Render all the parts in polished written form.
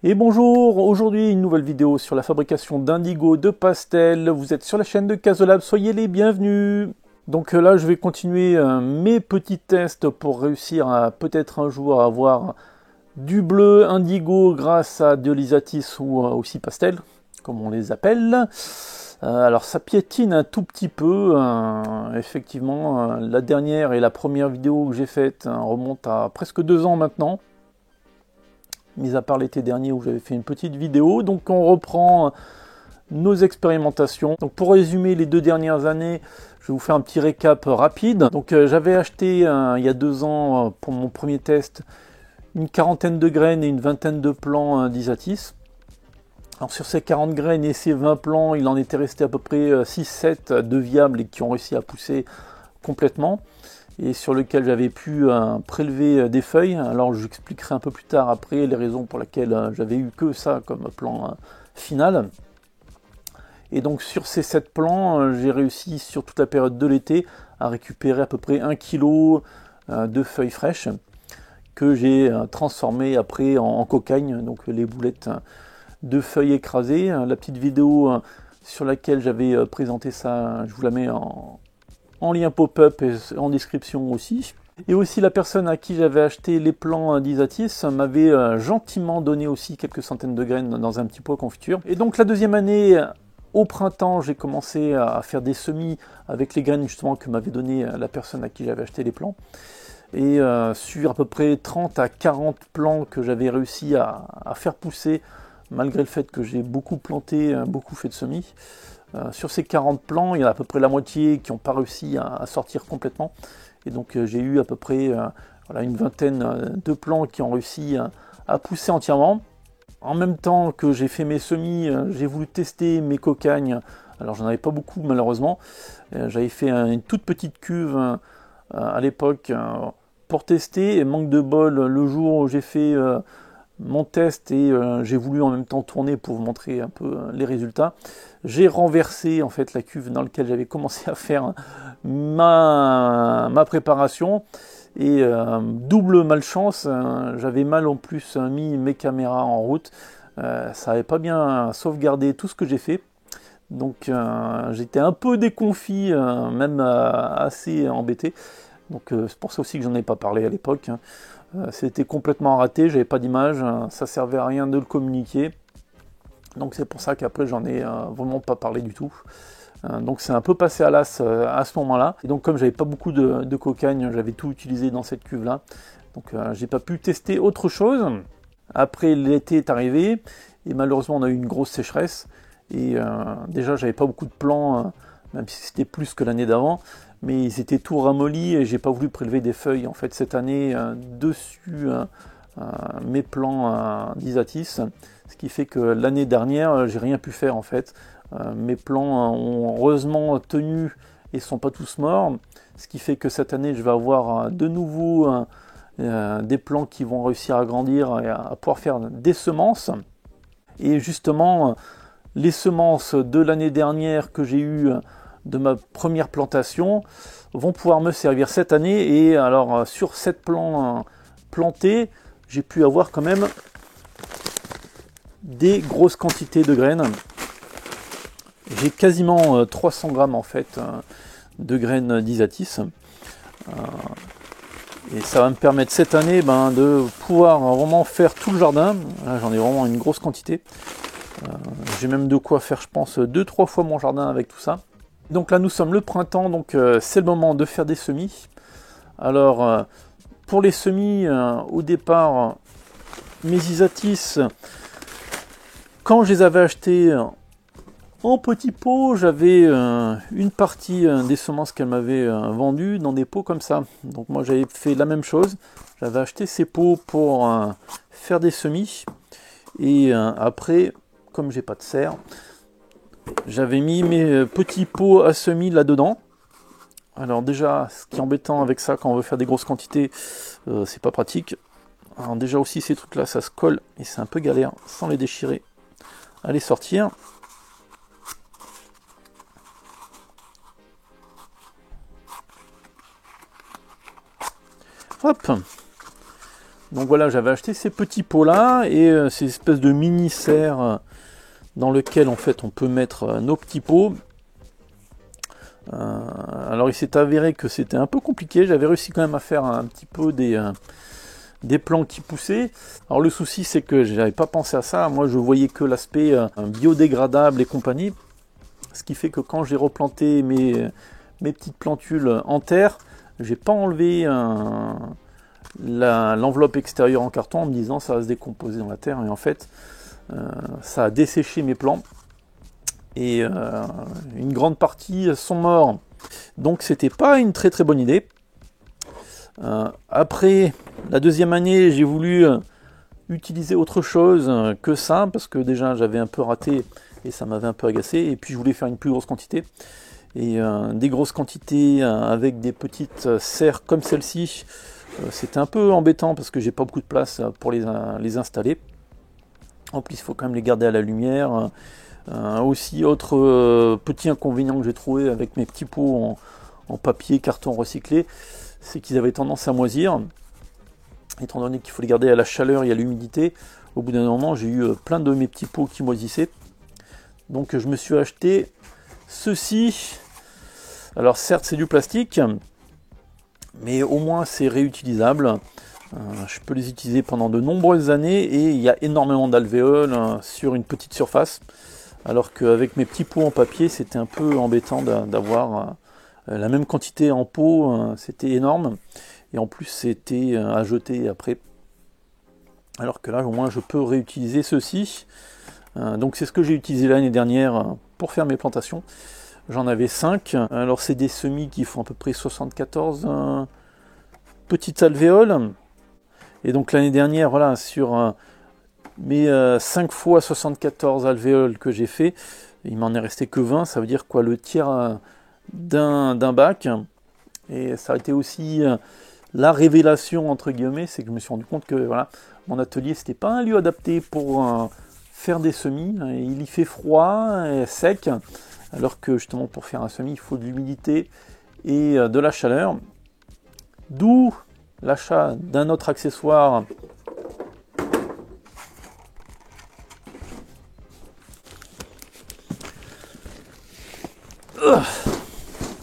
Et bonjour, aujourd'hui une nouvelle vidéo sur la fabrication d'indigo de pastel. Vous êtes sur la chaîne de Casolab, soyez les bienvenus. Donc là je vais continuer mes petits tests pour réussir à peut-être un jour avoir du bleu indigo grâce à de l'isatis ou aussi pastel, comme on les appelle. Alors ça piétine un tout petit peu, effectivement la dernière et la première vidéo que j'ai faite remonte à presque 2 ans maintenant. Mis à part l'été dernier où j'avais fait une petite vidéo. Donc on reprend nos expérimentations. Donc pour résumer les 2 dernières années, je vais vous faire un petit récap rapide. Donc j'avais acheté il y a 2 ans pour mon premier test une quarantaine de graines et une vingtaine de plants d'Isatis. Alors sur ces 40 graines et ces 20 plants, il en était resté à peu près 6-7 de viables et qui ont réussi à pousser complètement, et sur lequel j'avais pu prélever des feuilles. Alors je vous expliquerai un peu plus tard après les raisons pour lesquelles j'avais eu que ça comme plan final. Et donc sur ces 7 plants, j'ai réussi sur toute la période de l'été à récupérer à peu près 1 kg de feuilles fraîches que j'ai transformées après en cocagne, donc les boulettes de feuilles écrasées. La petite vidéo sur laquelle j'avais présenté ça, je vous la mets en lien pop-up et en description aussi. Et aussi la personne à qui j'avais acheté les plants d'Isatis m'avait gentiment donné aussi quelques centaines de graines dans un petit pot confiture. Et donc la deuxième année, au printemps, j'ai commencé à faire des semis avec les graines justement que m'avait donné la personne à qui j'avais acheté les plants. Et sur à peu près 30 à 40 plants que j'avais réussi à faire pousser, malgré le fait que j'ai beaucoup planté, beaucoup fait de semis. Sur ces 40 plants, il y en a à peu près la moitié qui n'ont pas réussi à sortir complètement. Et donc j'ai eu à peu près voilà, une vingtaine de plants qui ont réussi à pousser entièrement. En même temps que j'ai fait mes semis, j'ai voulu tester mes cocagnes. Alors j'en avais pas beaucoup malheureusement. J'avais fait une toute petite cuve à l'époque pour tester. Et manque de bol, le jour où j'ai fait mon test et j'ai voulu en même temps tourner pour vous montrer un peu les résultats, j'ai renversé en fait la cuve dans laquelle j'avais commencé à faire ma préparation, et double malchance, j'avais mal en plus mis mes caméras en route, ça n'avait pas bien sauvegardé tout ce que j'ai fait. Donc j'étais un peu déconfit, même assez embêté. Donc c'est pour ça aussi que j'en ai pas parlé à l'époque. C'était complètement raté, j'avais pas d'image, ça servait à rien de le communiquer. Donc c'est pour ça qu'après j'en ai vraiment pas parlé du tout. Donc c'est un peu passé à l'as à ce moment-là. Et donc comme j'avais pas beaucoup de cocagne, j'avais tout utilisé dans cette cuve là. Donc j'ai pas pu tester autre chose. Après l'été est arrivé et malheureusement on a eu une grosse sécheresse. Et déjà j'avais pas beaucoup de plants, même si c'était plus que l'année d'avant. Mais ils étaient tout ramollis et j'ai pas voulu prélever des feuilles en fait cette année dessus mes plants d'Isatis, ce qui fait que l'année dernière j'ai rien pu faire en fait. Mes plants ont heureusement tenu et sont pas tous morts, ce qui fait que cette année je vais avoir de nouveau des plants qui vont réussir à grandir et à pouvoir faire des semences. Et justement les semences de l'année dernière que j'ai eues de ma première plantation vont pouvoir me servir cette année. Et alors sur 7 plants plantés, j'ai pu avoir quand même des grosses quantités de graines. J'ai quasiment 300 grammes en fait de graines d'Isatis. Et ça va me permettre cette année de pouvoir vraiment faire tout le jardin. Là j'en ai vraiment une grosse quantité. J'ai même de quoi faire je pense 2-3 fois mon jardin avec tout ça. Donc là nous sommes le printemps, donc c'est le moment de faire des semis. Alors pour les semis, au départ, mes Isatis, quand je les avais achetés en petits pots, j'avais une partie des semences qu'elle m'avait vendues dans des pots comme ça. Donc moi j'avais fait la même chose, j'avais acheté ces pots pour faire des semis. Et après, comme j'ai pas de serre, j'avais mis mes petits pots à semis là-dedans. Alors déjà, ce qui est embêtant avec ça quand on veut faire des grosses quantités, c'est pas pratique. Alors déjà aussi ces trucs là ça se colle et c'est un peu galère sans les déchirer à les sortir. Hop. Donc voilà, j'avais acheté ces petits pots là et ces espèces de mini serres dans lesquels en fait on peut mettre nos petits pots. Alors il s'est avéré que c'était un peu compliqué, j'avais réussi quand même à faire un petit peu des plants qui poussaient. Alors le souci c'est que j'avais pas pensé à ça, moi je voyais que l'aspect biodégradable et compagnie, ce qui fait que quand j'ai replanté mes petites plantules en terre, j'ai pas enlevé l'enveloppe extérieure en carton en me disant ça va se décomposer dans la terre, et en fait ça a desséché mes plants et une grande partie sont morts, donc c'était pas une très très bonne idée. Après la deuxième année, j'ai voulu utiliser autre chose que ça, parce que déjà j'avais un peu raté et ça m'avait un peu agacé, et puis je voulais faire une plus grosse quantité, et des grosses quantités avec des petites serres comme celle-ci, c'était un peu embêtant parce que j'ai pas beaucoup de place pour les installer. En plus il faut quand même les garder à la lumière. Aussi autre petit inconvénient que j'ai trouvé avec mes petits pots en papier carton recyclé, c'est qu'ils avaient tendance à moisir, étant donné qu'il faut les garder à la chaleur et à l'humidité. Au bout d'un moment j'ai eu plein de mes petits pots qui moisissaient, donc je me suis acheté ceci. Alors certes c'est du plastique, mais au moins c'est réutilisable. Je peux les utiliser pendant de nombreuses années et il y a énormément d'alvéoles sur une petite surface, alors qu'avec mes petits pots en papier c'était un peu embêtant d'avoir la même quantité en pot, c'était énorme, et en plus c'était à jeter après, alors que là au moins je peux réutiliser ceci. Donc c'est ce que j'ai utilisé l'année dernière pour faire mes plantations. J'en avais 5. Alors c'est des semis qui font à peu près 74 petites alvéoles. Et donc l'année dernière, voilà, sur mes 5 fois 74 alvéoles que j'ai fait, il m'en est resté que 20. Ça veut dire quoi, le tiers d'un bac. Et ça a été aussi la révélation entre guillemets, c'est que je me suis rendu compte que voilà, mon atelier c'était pas un lieu adapté pour faire des semis. Il y fait froid et sec, alors que justement pour faire un semis il faut de l'humidité et de la chaleur, d'où l'achat d'un autre accessoire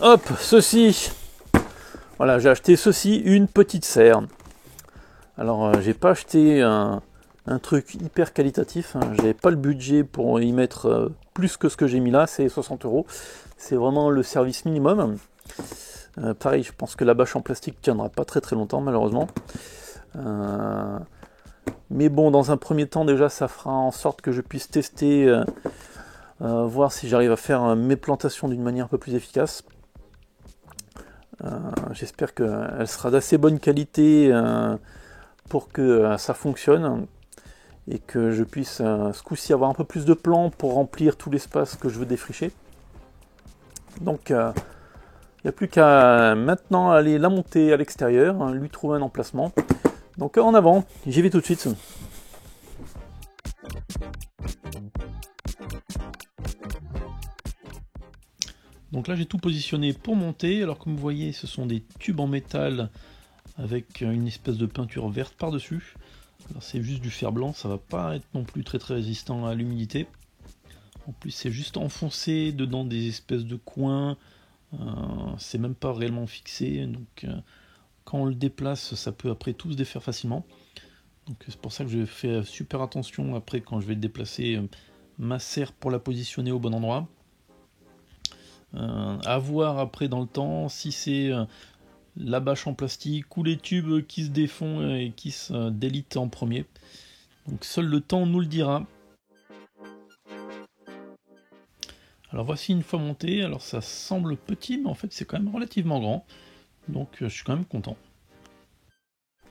hop, ceci. Voilà, j'ai acheté ceci, une petite serre. Alors j'ai pas acheté un truc hyper qualitatif, j'avais pas le budget pour y mettre plus que ce que j'ai mis là, c'est 60 €. C'est vraiment le service minimum. Pareil, je pense que la bâche en plastique tiendra pas très très longtemps malheureusement. Mais bon, dans un premier temps déjà ça fera en sorte que je puisse tester, voir si j'arrive à faire mes plantations d'une manière un peu plus efficace. J'espère qu'elle sera d'assez bonne qualité pour que ça fonctionne, et que je puisse ce coup-ci avoir un peu plus de plants pour remplir tout l'espace que je veux défricher. Donc il n'y a plus qu'à maintenant aller la monter à l'extérieur, lui trouver un emplacement. Donc en avant, j'y vais tout de suite. Donc là j'ai tout positionné pour monter. Alors comme vous voyez, ce sont des tubes en métal avec une espèce de peinture verte par-dessus. Alors c'est juste du fer blanc, ça va pas être non plus très résistant à l'humidité. En plus c'est juste enfoncé dedans des espèces de coins, c'est même pas réellement fixé, donc quand on le déplace ça peut après tout se défaire facilement. Donc c'est pour ça que je fais super attention après quand je vais déplacer ma serre pour la positionner au bon endroit. À voir après dans le temps si c'est la bâche en plastique ou les tubes qui se défont et qui se délitent en premier. Donc seul le temps nous le dira. Alors voici une fois monté. Alors ça semble petit, mais en fait c'est quand même relativement grand. Donc je suis quand même content.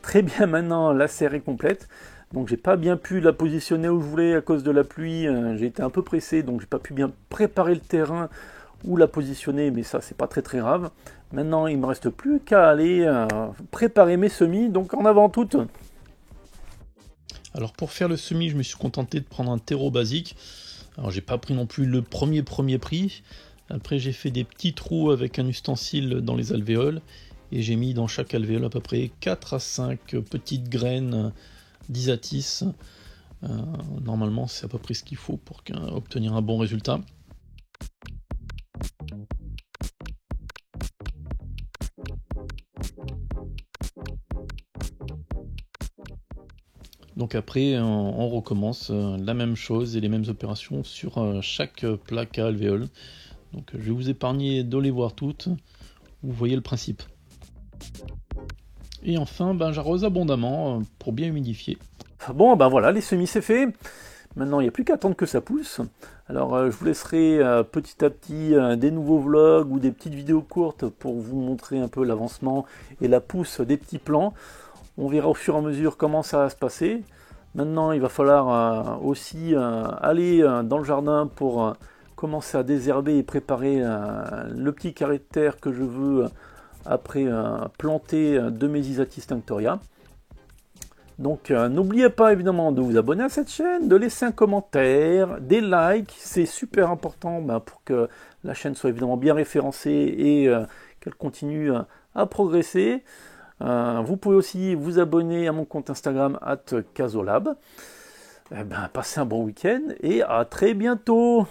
Très bien, maintenant la serre est complète. Donc j'ai pas bien pu la positionner où je voulais à cause de la pluie. J'ai été un peu pressé, donc j'ai pas pu bien préparer le terrain ou la positionner, mais ça c'est pas très grave. Maintenant il me reste plus qu'à aller préparer mes semis, donc en avant toutes. Alors pour faire le semis, je me suis contenté de prendre un terreau basique. Alors j'ai pas pris non plus le premier prix. Après j'ai fait des petits trous avec un ustensile dans les alvéoles, Et j'ai mis dans chaque alvéole à peu près 4 à 5 petites graines d'Isatis. Normalement, c'est à peu près ce qu'il faut pour obtenir un bon résultat. Donc après, on recommence la même chose et les mêmes opérations sur chaque plaque à alvéole. Donc je vais vous épargner de les voir toutes. Vous voyez le principe. Et enfin, j'arrose abondamment pour bien humidifier. Bon, voilà, les semis c'est fait. Maintenant, il n'y a plus qu'à attendre que ça pousse. Alors, je vous laisserai petit à petit des nouveaux vlogs ou des petites vidéos courtes pour vous montrer un peu l'avancement et la pousse des petits plants. On verra au fur et à mesure comment ça va se passer. Maintenant, il va falloir aussi aller dans le jardin pour commencer à désherber et préparer le petit carré de terre que je veux après planter de mes Isatis tinctoria. Donc n'oubliez pas évidemment de vous abonner à cette chaîne, de laisser un commentaire, des likes, c'est super important pour que la chaîne soit évidemment bien référencée et qu'elle continue à progresser. Vous pouvez aussi vous abonner à mon compte Instagram @casolab. Passez un bon week-end et à très bientôt.